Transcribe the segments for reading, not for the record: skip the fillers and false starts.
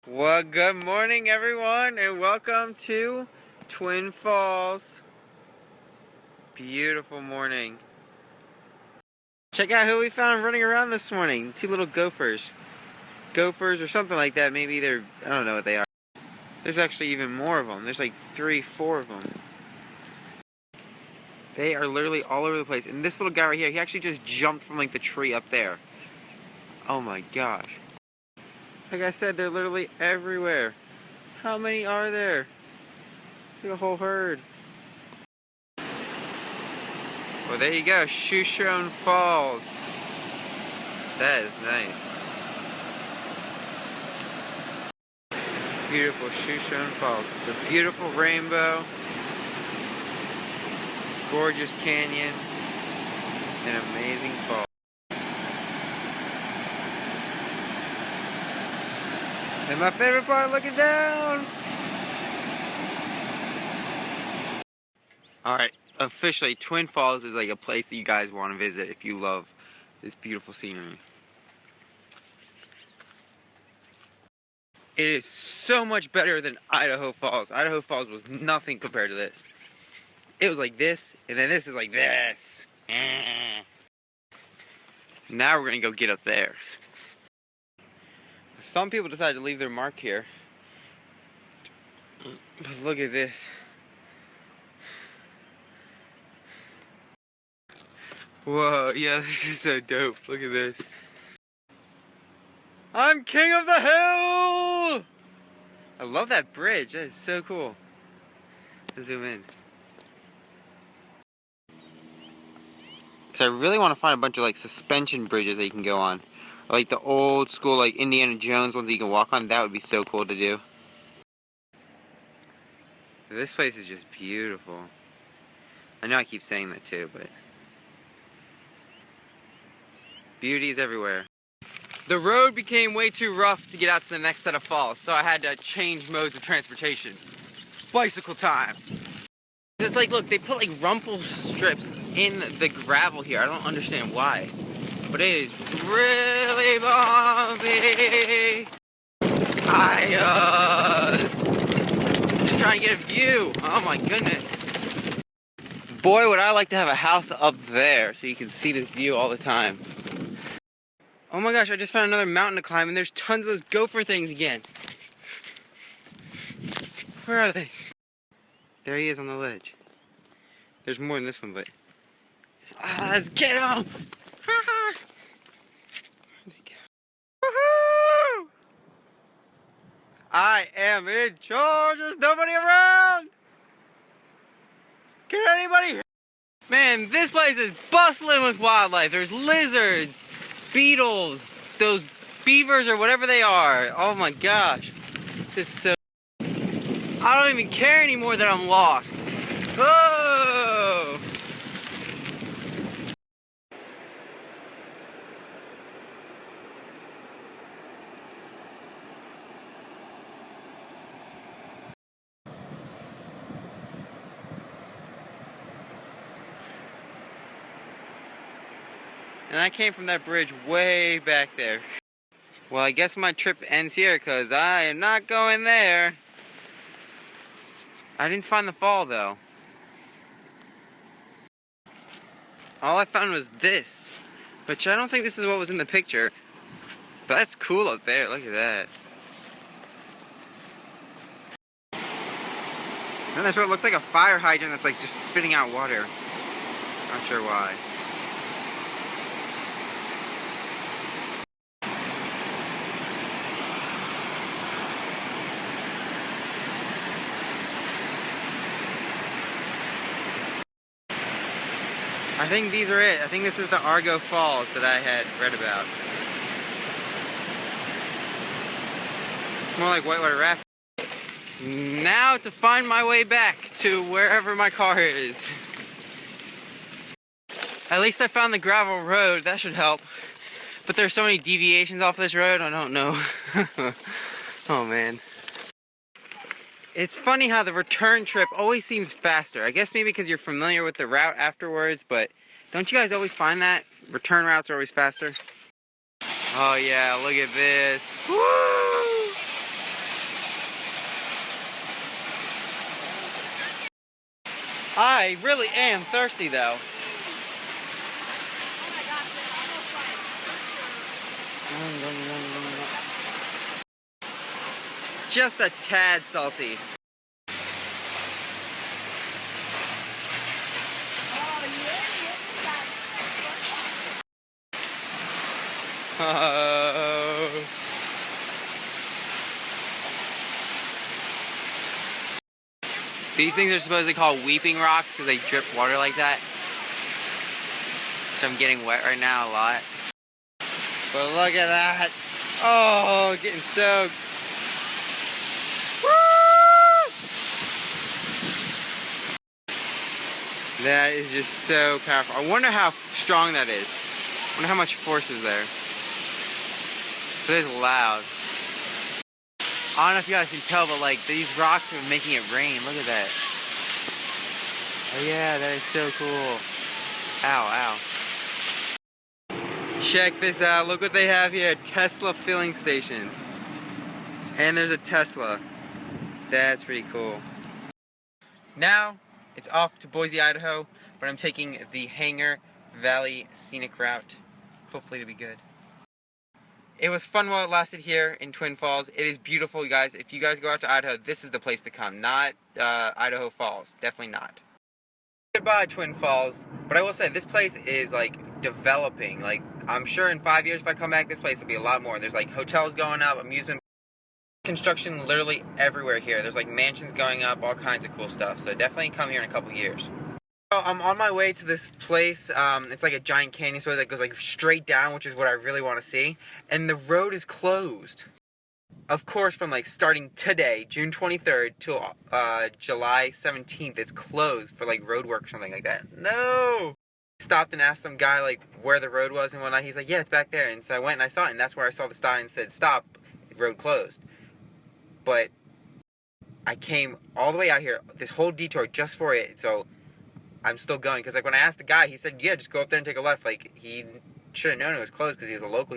Well, good morning everyone and welcome to Twin Falls. Beautiful morning. Check out who we found running around this morning. Two little gophers. Gophers or something like that. Maybe they're, I don't know what they are. There's actually even more of them. There's like 3, 4 of them. They are literally all over the place. And this little guy right here, he actually just jumped from like the tree up there. Oh my gosh. Like I said, they're literally everywhere. How many are there? Look at a whole herd. Well, there you go, Shoeshone Falls. That is nice. Beautiful Shoeshone Falls. The beautiful rainbow, gorgeous canyon, and amazing falls. And my favorite part, looking down. Alright, officially, Twin Falls is like a place that you guys want to visit if you love this beautiful scenery. It is so much better than Idaho Falls. Idaho Falls was nothing compared to this. It was like this, and then this is like this. Now we're gonna go get up there. Some people decided to leave their mark here. But look at this. Whoa, yeah, this is so dope. Look at this. I'm king of the hill! I love that bridge. That is so cool. Let's zoom in. Because I really want to find a bunch of like suspension bridges that you can go on. Or, like the old school like Indiana Jones ones that you can walk on. That would be so cool to do. This place is just beautiful. I know I keep saying that too, but beauty is everywhere. The road became way too rough to get out to the next set of falls, so I had to change modes of transportation. Bicycle time! It's like, look, they put like rumple strips in the gravel here. I don't understand why. But it is really bumpy. Just trying to get a view. Oh my goodness. Boy, would I like to have a house up there so you can see this view all the time. Oh my gosh, I just found another mountain to climb and there's tons of those gopher things again. Where are they? There he is on the ledge. There's more than this one, but... let's get him! Woohoo! I am in charge, there's nobody around! Can anybody... Man, this place is bustling with wildlife. There's lizards, beetles, those beavers or whatever they are. Oh my gosh. This is so... I don't even care anymore that I'm lost. Whoa! And I came from that bridge way back there. Well, I guess my trip ends here because I am not going there. I didn't find the fall though. All I found was this, which I don't think this is what was in the picture. But that's cool up there, look at that. And there's what looks like a fire hydrant that's like just spitting out water. Not sure why. I think these are it. I think this is the Argo Falls that I had read about. It's more like whitewater rafting. Now to find my way back to wherever my car is. At least I found the gravel road. That should help. But there's so many deviations off this road, I don't know. Oh man. It's funny how the return trip always seems faster. I guess maybe because you're familiar with the route afterwards, but don't you guys always find that? Return routes are always faster? Oh yeah, look at this. Woo! I really am thirsty though. Just a tad salty. Oh. These things are supposedly called weeping rocks because they drip water like that. So I'm getting wet right now a lot. But look at that. Oh, getting soaked. Woo! That is just so powerful. I wonder how strong that is. I wonder how much force is there. But it's loud. I don't know if you guys can tell, but like these rocks are making it rain. Look at that. Oh yeah, that is so cool. Ow, ow. Check this out. Look what they have here. Tesla filling stations. And there's a Tesla. That's pretty cool. Now, it's off to Boise, Idaho, but I'm taking the Hanger Valley Scenic Route. Hopefully it'll be good. It was fun while it lasted here in Twin Falls. It is beautiful, you guys. If you guys go out to Idaho, this is the place to come. Not Idaho Falls. Definitely not. Goodbye, Twin Falls. But I will say, this place is, like, developing. Like, I'm sure in 5 years, if I come back, this place will be a lot more. There's, like, hotels going up, amusement, construction literally everywhere here. There's, like, mansions going up, all kinds of cool stuff. So definitely come here in a couple years. So I'm on my way to this place. It's like a giant canyon so that goes like straight down, which is what I really want to see. And the road is closed. Of course, from like starting today, June 23rd till July 17th, it's closed for like road work or something like that. No! Stopped and asked some guy like where the road was and whatnot. He's like, yeah, it's back there. And so I went and I saw it, and that's where I saw the sign and said, stop, road closed. But I came all the way out here, this whole detour just for it, so I'm still going, because like when I asked the guy, he said, yeah, just go up there and take a left. Like, he should have known it was closed because he was a local.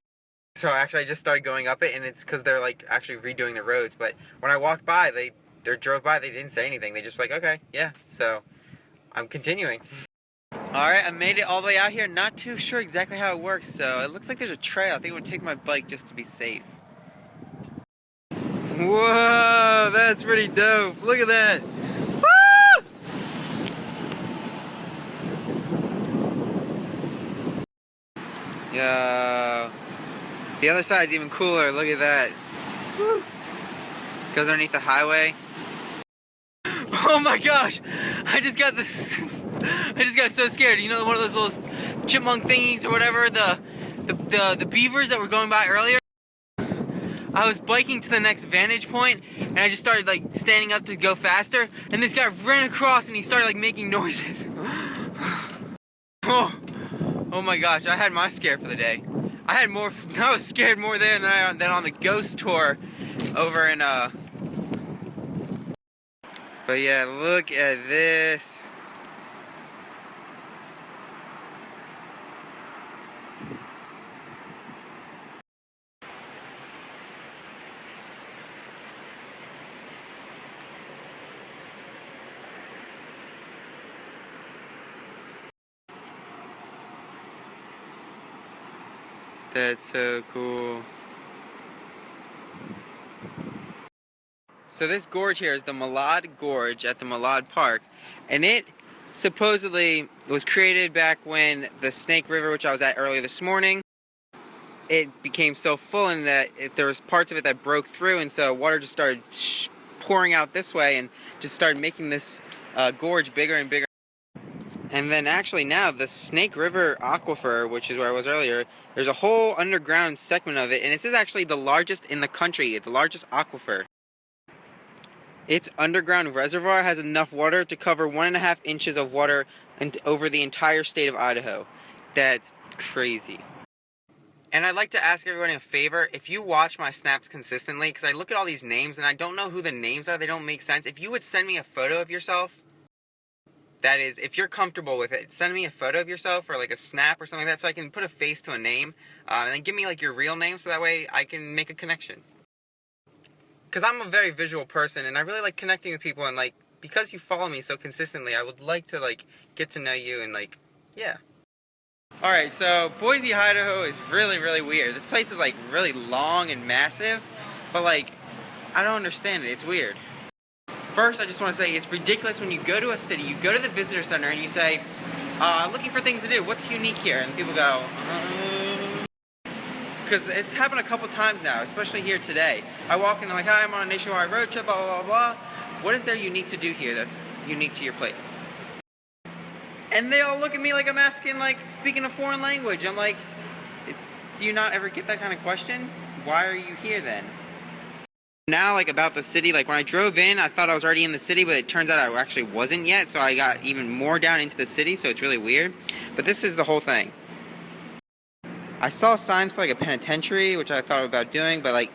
So actually I just started going up it, and it's because they're like actually redoing the roads. But when I walked by, they drove by, they didn't say anything. They just like, okay, yeah. So I'm continuing. Alright, I made it all the way out here. Not too sure exactly how it works, so it looks like there's a trail. I think I'm going to take my bike just to be safe. Whoa, that's pretty dope. Look at that. Yo, the other side's even cooler. Look at that. Woo. Goes underneath the highway. Oh my gosh! I just got this. I just got so scared. You know, one of those little chipmunk thingies or whatever. The beavers that were going by earlier. I was biking to the next vantage point, and I just started like standing up to go faster. And this guy ran across, and he started like making noises. Oh my gosh, I had my scare for the day. I was scared more there than on the ghost tour over in, But yeah, look at this. That's so cool. So this gorge here is the Malad Gorge at the Malad Park, and it supposedly was created back when the Snake River, which I was at earlier this morning, it became so full and that there was parts of it that broke through, and so water just started pouring out this way and just started making this gorge bigger and bigger. And then actually now the Snake River Aquifer, which is where I was earlier, there's a whole underground segment of it, and this is actually the largest in the country, the largest aquifer. Its underground reservoir has enough water to cover 1.5 inches of water over the entire state of Idaho. That's crazy. And I'd like to ask everyone a favor, if you watch my snaps consistently, because I look at all these names and I don't know who the names are, they don't make sense. If you would send me a photo of yourself, that is, if you're comfortable with it, send me a photo of yourself or like a snap or something like that so I can put a face to a name. And then give me like your real name so that way I can make a connection. Because I'm a very visual person and I really like connecting with people and like because you follow me so consistently, I would like to like get to know you and like, yeah. Alright, so Boise, Idaho is really, really weird. This place is like really long and massive, but like, I don't understand it. It's weird. First, I just want to say it's ridiculous when you go to a city, you go to the visitor center and you say, looking for things to do, what's unique here? And people go, because it's happened a couple times now, especially here today. I walk in and I'm like, hi, I'm on a nationwide road trip, blah, blah, blah, blah. What is there unique to do here that's unique to your place? And they all look at me like I'm asking, like, speaking a foreign language. I'm like, do you not ever get that kind of question? Why are you here then? Now, like, about the city, like, when I drove in, I thought I was already in the city, but it turns out I actually wasn't yet, so I got even more down into the city, so it's really weird. But this is the whole thing. I saw signs for, like, a penitentiary, which I thought about doing, but, like,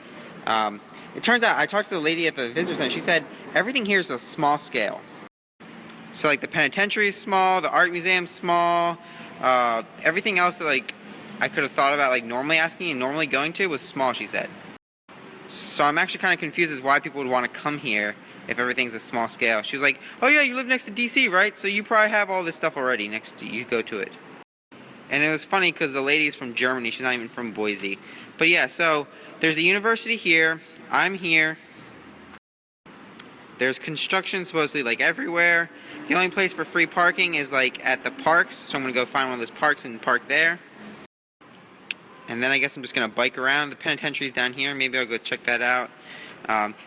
it turns out, I talked to the lady at the visitor center, she said, everything here is a small scale. So, like, the penitentiary is small, the art museum's small, everything else that, like, I could have thought about, like, normally asking and normally going to was small, she said. So I'm actually kind of confused as why people would want to come here if everything's a small scale. She was like, oh yeah, you live next to DC, right? So you probably have all this stuff already next to you, go to it. And it was funny because the lady's from Germany, she's not even from Boise. But yeah, so there's the university here, I'm here. There's construction supposedly like everywhere. The only place for free parking is like at the parks, so I'm going to go find one of those parks and park there. And then I guess I'm just going to bike around. The penitentiary's down here, maybe I'll go check that out.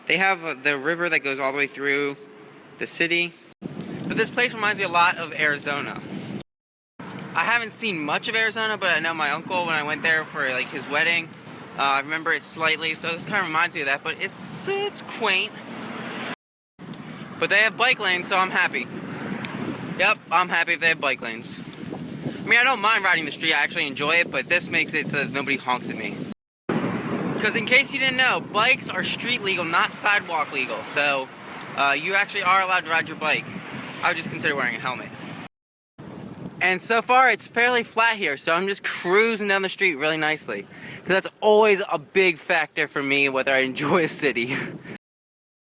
They have the river that goes all the way through the city. But this place reminds me a lot of Arizona. I haven't seen much of Arizona, but I know my uncle, when I went there for like his wedding, I remember it slightly, so this kind of reminds me of that, but it's quaint. But they have bike lanes, so I'm happy. Yep, I'm happy if they have bike lanes. I mean, I don't mind riding the street, I actually enjoy it, but this makes it so that nobody honks at me. Because in case you didn't know, bikes are street legal, not sidewalk legal, so you actually are allowed to ride your bike. I would just consider wearing a helmet. And so far, it's fairly flat here, so I'm just cruising down the street really nicely. Because that's always a big factor for me, whether I enjoy a city.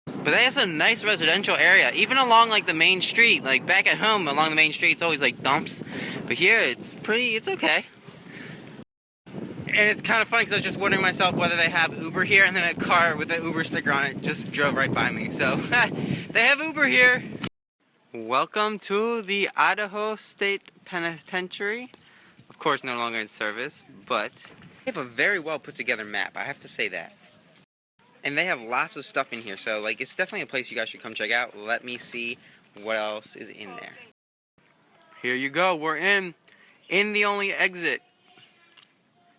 But they have some nice residential area, even along like the main street. Like back at home, along the main street, it's always like dumps. But here, it's okay. And it's kind of funny because I was just wondering myself whether they have Uber here, and then a car with an Uber sticker on it just drove right by me. So, they have Uber here. Welcome to the Idaho State Penitentiary. Of course, no longer in service, but they have a very well put together map, I have to say that. And they have lots of stuff in here, so like it's definitely a place you guys should come check out. Let me see what else is in there. Here you go, we're in the only exit.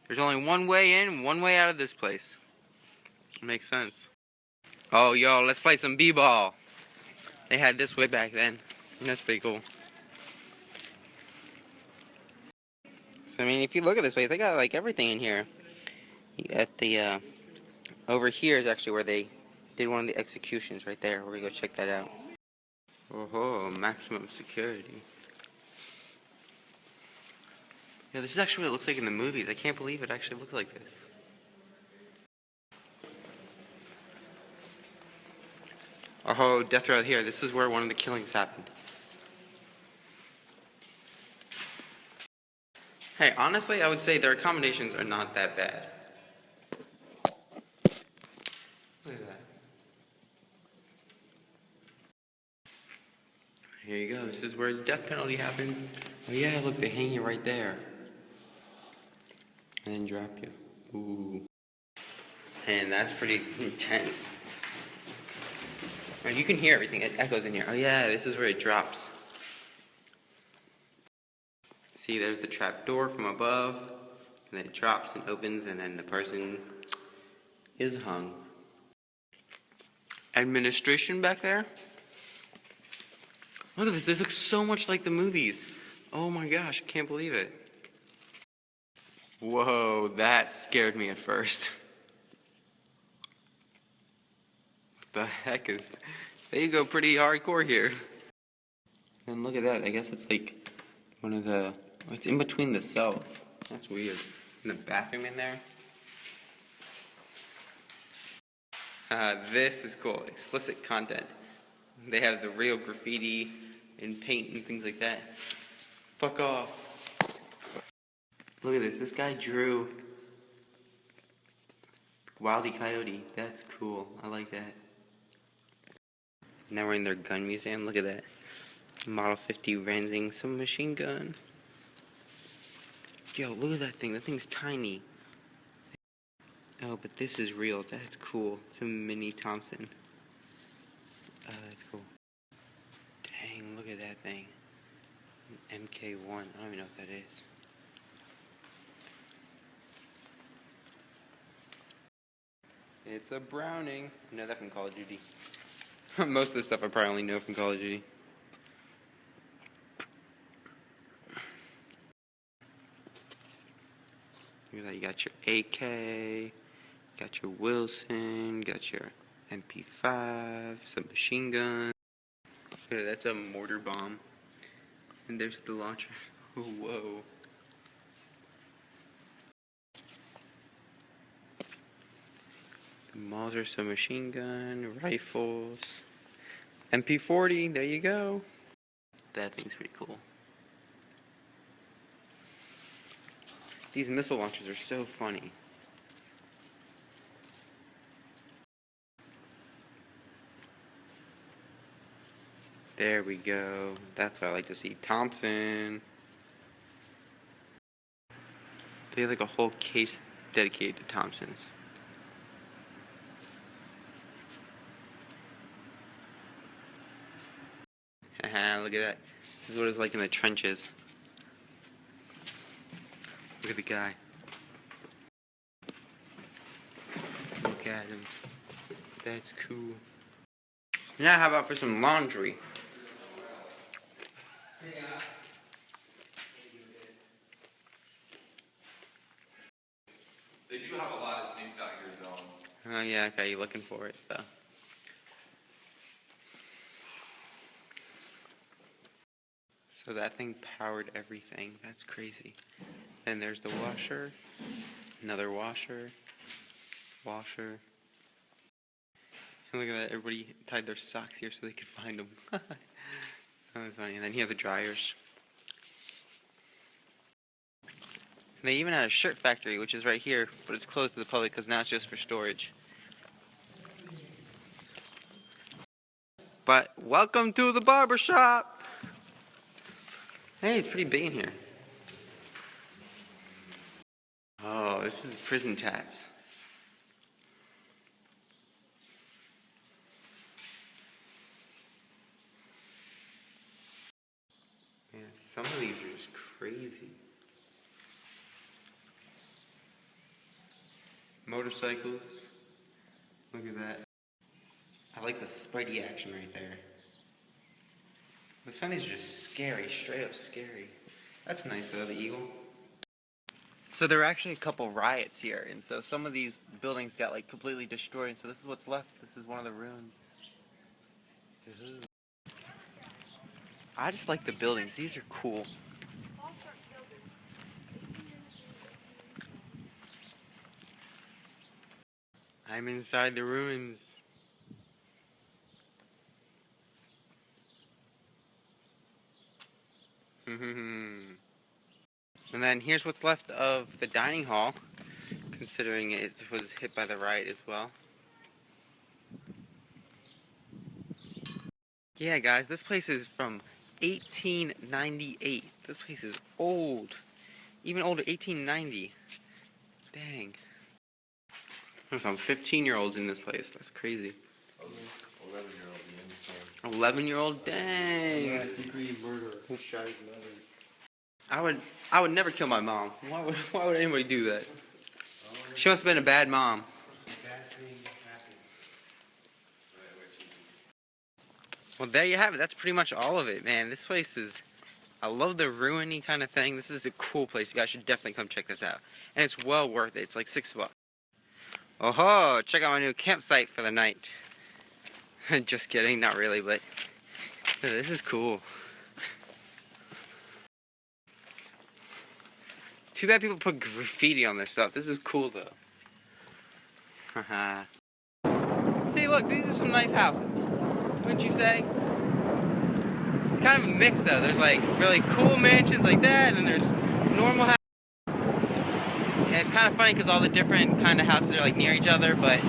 There's only one way in, one way out of this place. Makes sense. Oh, yo, let's play some b-ball. They had this way back then. That's pretty cool. So, I mean, if you look at this place, they got like everything in here. At the, over here is actually where they did one of the executions right there. We're gonna go check that out. Oh, maximum security. Yeah, this is actually what it looks like in the movies. I can't believe it actually looks like this. Oh, death row here. This is where one of the killings happened. Hey, honestly, I would say their accommodations are not that bad. Look at that. Here you go. This is where death penalty happens. Oh yeah, look, they hang you right there. And then drop you. Ooh. And that's pretty intense. You can hear everything. It echoes in here. Oh yeah, this is where it drops. See, there's the trap door from above. And then it drops and opens, and then the person is hung. Administration back there. Look at this. This looks so much like the movies. Oh my gosh, I can't believe it. Whoa, that scared me at first. What the heck is... They go pretty hardcore here. And look at that. I guess it's like one of the... It's in between the cells. That's weird. And the bathroom in there. This is cool. Explicit content. They have the real graffiti and paint and things like that. Fuck off. Look at this. This guy drew Wildy Coyote. That's cool. I like that. Now we're in their gun museum. Look at that. Model 50 Renzing submachine gun. Yo, look at that thing. That thing's tiny. Oh, but this is real. That's cool. It's a mini Thompson. That's cool. Dang, look at that thing. An MK1. I don't even know what that is. It's a Browning. I know that from Call of Duty. Most of the stuff I probably only know from Call of Duty. Look at that. You got your AK, got your Wilson, got your MP5, submachine gun. Yeah, that's a mortar bomb. And there's the launcher. Whoa. The Mauser submachine gun, rifles, MP40, there you go. That thing's pretty cool. These missile launchers are so funny. There we go. That's what I like to see. Thompson. They have like a whole case dedicated to Thompsons. Haha, look at that. This is what it's like in the trenches. Look at the guy. Look at him. That's cool. Now how about for some laundry? They do have a lot of snakes out here, though. Oh yeah, okay, you're looking for it though. So that thing powered everything. That's crazy. Then there's the washer. Another washer. Washer. And look at that, everybody tied their socks here so they could find them. That was funny. And then you have the dryers. And they even had a shirt factory, which is right here, but it's closed to the public because now it's just for storage. But welcome to the barber shop. Hey, it's pretty big in here. Oh, this is prison tats. Man, some of these are just crazy. Motorcycles. Look at that. I like the Spidey action right there. But some of these are just scary, straight up scary. That's nice though, the eagle. So there were actually a couple riots here, and so some of these buildings got like completely destroyed, and so this is what's left. This is one of the ruins. I just like the buildings. These are cool. I'm inside the ruins. And then here's what's left of the dining hall, considering it was hit by the riot as well. Yeah, guys, this place is from 1898. This place is old. Even older, 1890. Dang. There's some 15-year-olds in this place. That's crazy. 11-year-old, 11-year-old? Dang. Yeah, degree murder. Who shot his mother? I would never kill my mom. Why would anybody do that? She must have been a bad mom. Well, there you have it. That's pretty much all of it, man. This place is... I love the ruiny kind of thing. This is a cool place. You guys should definitely come check this out. And it's well worth it. It's like $6. Oh-ho! Check out my new campsite for the night. Just kidding. Not really, but... This is cool. Too bad people put graffiti on their stuff. This is cool, though. Haha. See, look. These are some nice houses. wouldn't you say? It's kind of a mix though. There's like really cool mansions like that, and then there's normal houses. And it's kind of funny because all the different kind of houses are like near each other, but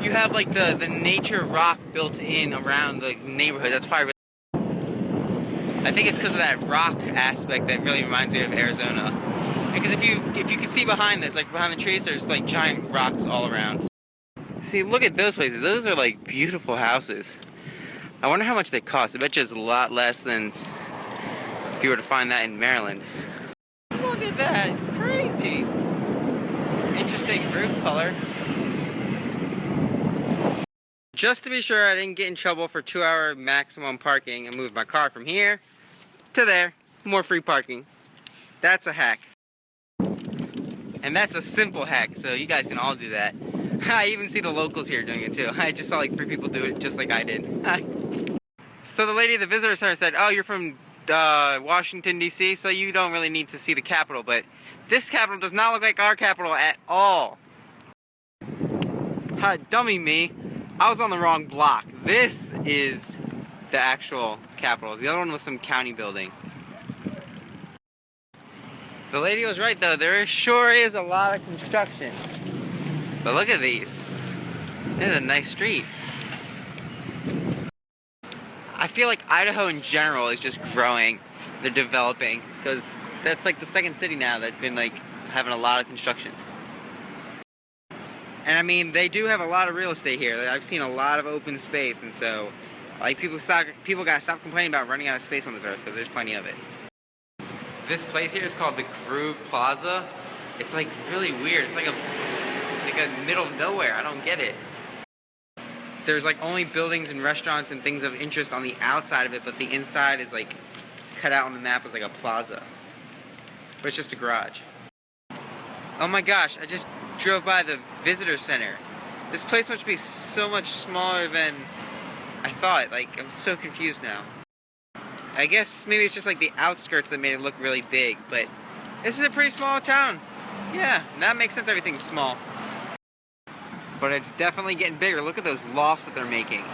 you have like the nature rock built in around the neighborhood. That's why I think it's because of that rock aspect that really reminds me of Arizona. Because if you can see behind this, like behind the trees, there's like giant rocks all around. See, look at those places. Those are like beautiful houses. I wonder how much they cost. I bet you it's a lot less than if you were to find that in Maryland. Look at that, crazy. Interesting roof color. Just to be sure I didn't get in trouble for 2-hour maximum parking, I moved my car from here to there. More free parking. That's a hack. And that's a simple hack, so you guys can all do that. I even see the locals here doing it too. I just saw like 3 people do it just like I did. So the lady at the visitor center said, oh, you're from Washington, D.C., so you don't really need to see the Capitol, but this Capitol does not look like our Capitol at all. Dummy me. I was on the wrong block. This is the actual Capitol. The other one was some county building. The lady was right though, there sure is a lot of construction. But look at these. This is a nice street. I feel like Idaho in general is just growing. They're developing, because that's like the second city now that's been like having a lot of construction. And I mean, they do have a lot of real estate here. I've seen a lot of open space, and so like people gotta stop complaining about running out of space on this earth, because there's plenty of it. This place here is called the Groove Plaza. It's like really weird. It's like a middle of nowhere. I don't get it. There's like only buildings and restaurants and things of interest on the outside of it, but the inside is like cut out on the map as like a plaza. But it's just a garage. Oh my gosh, I just drove by the visitor center. This place must be so much smaller than I thought. Like, I'm so confused now. I guess maybe it's just like the outskirts that made it look really big, but this is a pretty small town. Yeah, that makes sense, everything's small. But it's definitely getting bigger. Look at those lofts that they're making.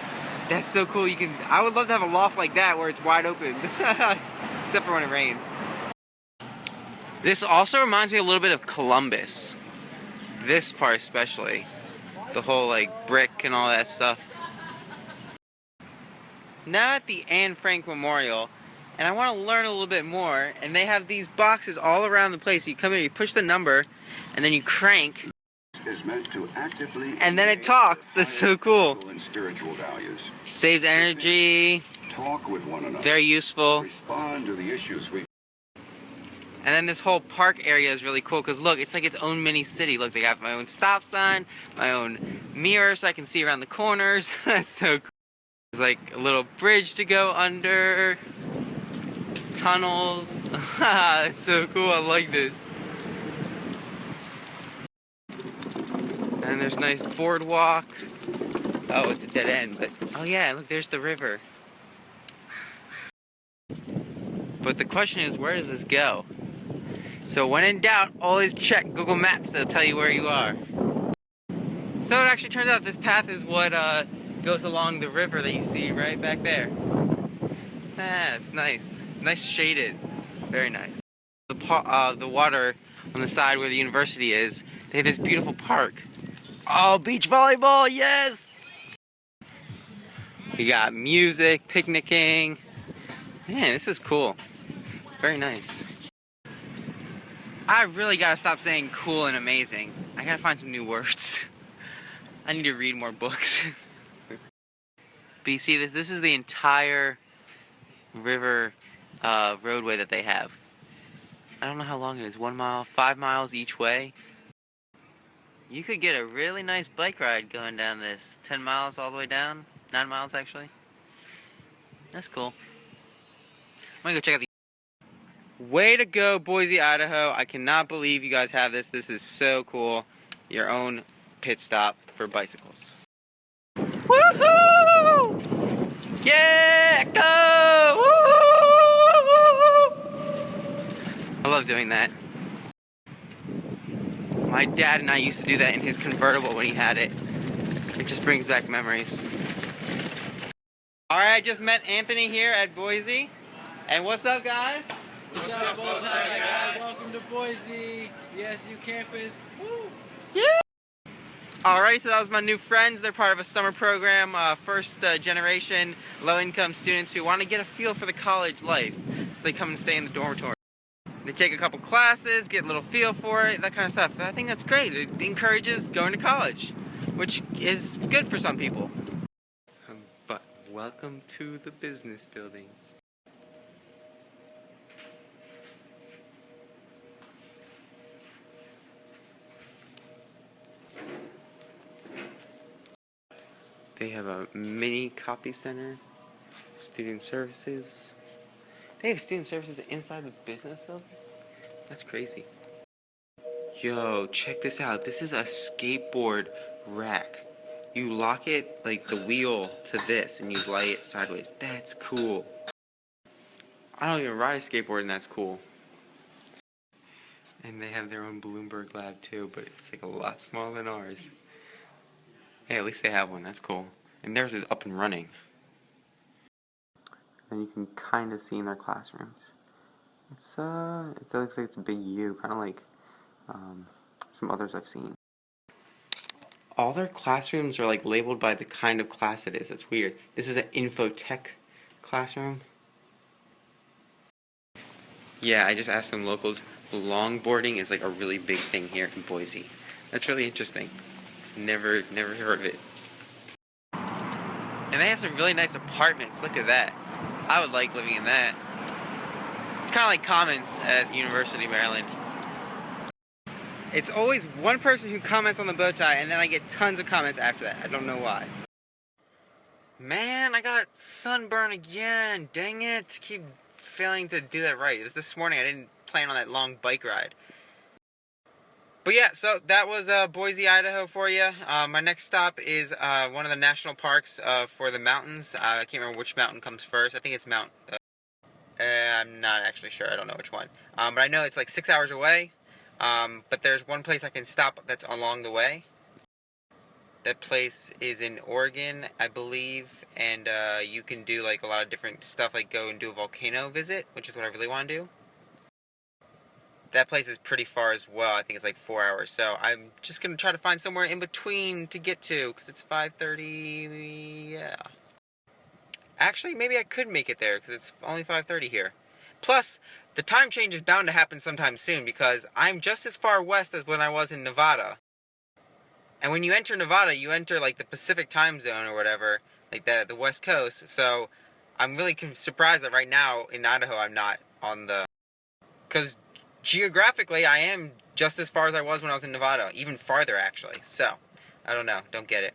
That's so cool. I would love to have a loft like that where it's wide open. Except for when it rains. This also reminds me a little bit of Columbus. This part especially. The whole like brick and all that stuff. Now at the Anne Frank Memorial, and I want to learn a little bit more, and they have these boxes all around the place. You come here, you push the number, and then you crank, is meant to actively and then it talks. That's so cool. and spiritual values. Saves energy. Talk with one another. Very useful. Respond to the issues we. And then this whole park area is really cool because look, it's like its own mini city. Look, they got my own stop sign, my own mirror so I can see around the corners. That's so cool. There's like a little bridge to go under. Tunnels. It's so cool, I like this. And there's a nice boardwalk. Oh, it's a dead end, but oh yeah, look, there's the river. But the question is, where does this go? So when in doubt, always check Google Maps. It'll tell you where you are. So it actually turns out this path is what goes along the river that you see right back there. Ah, it's nice. It's nice shaded. Very nice. The water on the side where the university is, they have this beautiful park. Oh, beach volleyball, yes! We got music, picnicking. Man, this is cool. Very nice. I really gotta stop saying cool and amazing. I gotta find some new words. I need to read more books. But you see, this is the entire river roadway that they have. I don't know how long it is, 1 mile, 5 miles each way. You could get a really nice bike ride going down this. 10 miles all the way down, 9 miles actually. That's cool. I'm gonna go check out the... Way to go, Boise, Idaho. I cannot believe you guys have this. This is so cool. Your own pit stop for bicycles. Woohoo! Yeah, go! Woo! I love doing that. My dad and I used to do that in his convertible when he had it. It just brings back memories. Alright, I just met Anthony here at Boise. And what's up, guys? What's up, Boise Idaho? Welcome to Boise, the SU campus. Woo! Alright, so that was my new friends. They're part of a summer program, first generation low-income students who want to get a feel for the college life. So they come and stay in the dormitory. They take a couple classes, get a little feel for it, that kind of stuff. I think that's great. It encourages going to college, which is good for some people. But welcome to the business building. They have a mini copy center, student services. They have student services inside the business building? That's crazy. Yo, check this out. This is a skateboard rack. You lock it, like the wheel, to this, and you lay it sideways. That's cool. I don't even ride a skateboard, and that's cool. And they have their own Bloomberg lab too, but it's like a lot smaller than ours. Hey, at least they have one. That's cool. And theirs is up and running. And you can kind of see in their classrooms. It looks like it's a big U, kind of like some others I've seen. All their classrooms are like labeled by the kind of class it is. That's weird. This is an infotech classroom. Yeah, I just asked some locals. Longboarding is like a really big thing here in Boise. That's really interesting. Never heard of it. And they have some really nice apartments. Look at that. I would like living in that. It's kind of like Commons at University of Maryland. It's always one person who comments on the bow tie, and then I get tons of comments after that. I don't know why. Man, I got sunburn again. Dang it. Keep failing to do that right. It was this morning. I didn't plan on that long bike ride. But yeah, so that was Boise, Idaho for you. My next stop is one of the national parks for the mountains. I can't remember which mountain comes first. I think it's Mount... I'm not actually sure. I don't know which one. But I know it's like 6 hours away. But there's one place I can stop that's along the way. That place is in Oregon, I believe. And you can do like a lot of different stuff, like go and do a volcano visit, which is what I really want to do. That place is pretty far as well. I think it's like 4 hours. So I'm just going to try to find somewhere in between to get to, because it's 5:30, yeah. Actually, maybe I could make it there, because it's only 5:30 here. Plus, the time change is bound to happen sometime soon, because I'm just as far west as when I was in Nevada. And when you enter Nevada, you enter like the Pacific time zone or whatever, like the West Coast. So I'm really surprised that right now in Idaho I'm not on the... Because geographically, I am just as far as I was when I was in Nevada. Even farther, actually. So, I don't know. Don't get it.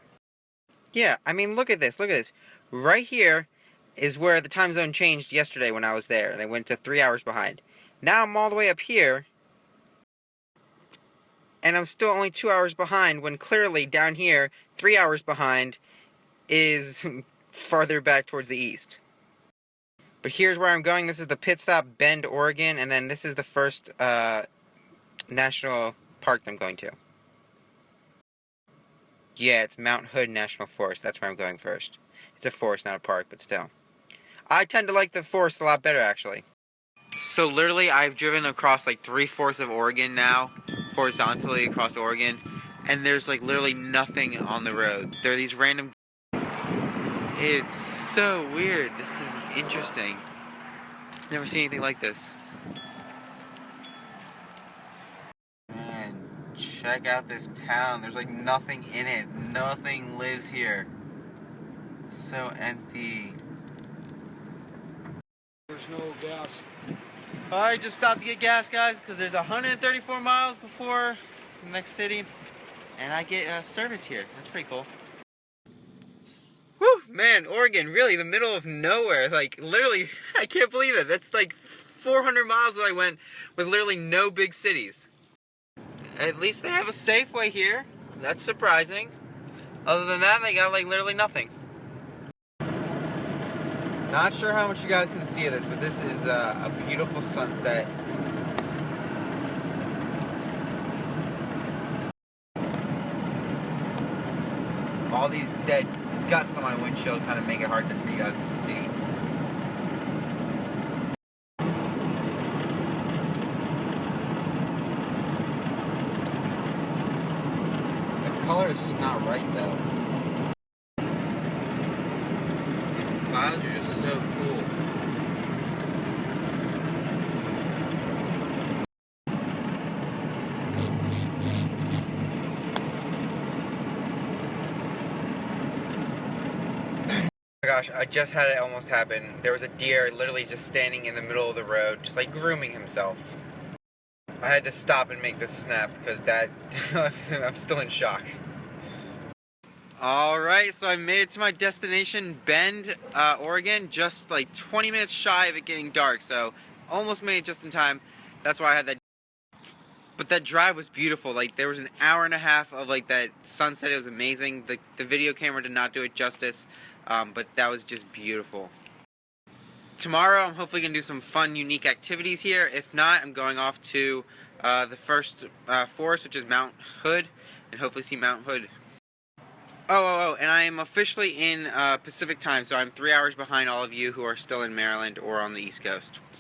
Yeah, I mean, look at this. Look at this. Right here is where the time zone changed yesterday when I was there. And I went to 3 hours behind. Now I'm all the way up here. And I'm still only 2 hours behind, when clearly down here, 3 hours behind is farther back towards the east. But here's where I'm going. This is the pit stop, Bend, Oregon, and then this is the first national park I'm going to. Yeah, it's Mount Hood National Forest. That's where I'm going first. It's a forest, not a park, but still. I tend to like the forest a lot better, actually. So literally, I've driven across like 3/4 of Oregon now, horizontally across Oregon, and there's like literally nothing on the road. There are these random... It's so weird. This is interesting. Never seen anything like this. Man, check out this town. There's like nothing in it. Nothing lives here. So empty. There's no gas. Alright, just stopped to get gas, guys, because there's 134 miles before the next city, and I get service here. That's pretty cool. Whew, man, Oregon, really, the middle of nowhere. Like, literally, I can't believe it. That's like 400 miles that I went with literally no big cities. At least they have a Safeway here. That's surprising. Other than that, they got like literally nothing. Not sure how much you guys can see of this, but this is a beautiful sunset. All these dead guts on my windshield kind of make it hard for you guys to see. The color is just not right though. These clouds are just so cool. Oh my gosh, I just had it almost happen. There was a deer literally just standing in the middle of the road, just like grooming himself. I had to stop and make this snap because that, I'm still in shock. Alright, so I made it to my destination, Bend, Oregon, just like 20 minutes shy of it getting dark, so almost made it just in time. That's why I had that. But that drive was beautiful. Like, there was an hour and a half of like that sunset. It was amazing. The video camera did not do it justice. But that was just beautiful. Tomorrow I'm hopefully going to do some fun, unique activities here. If not, I'm going off to the first forest, which is Mount Hood, and hopefully see Mount Hood. Oh, and I am officially in Pacific time, so I'm 3 hours behind all of you who are still in Maryland or on the East Coast.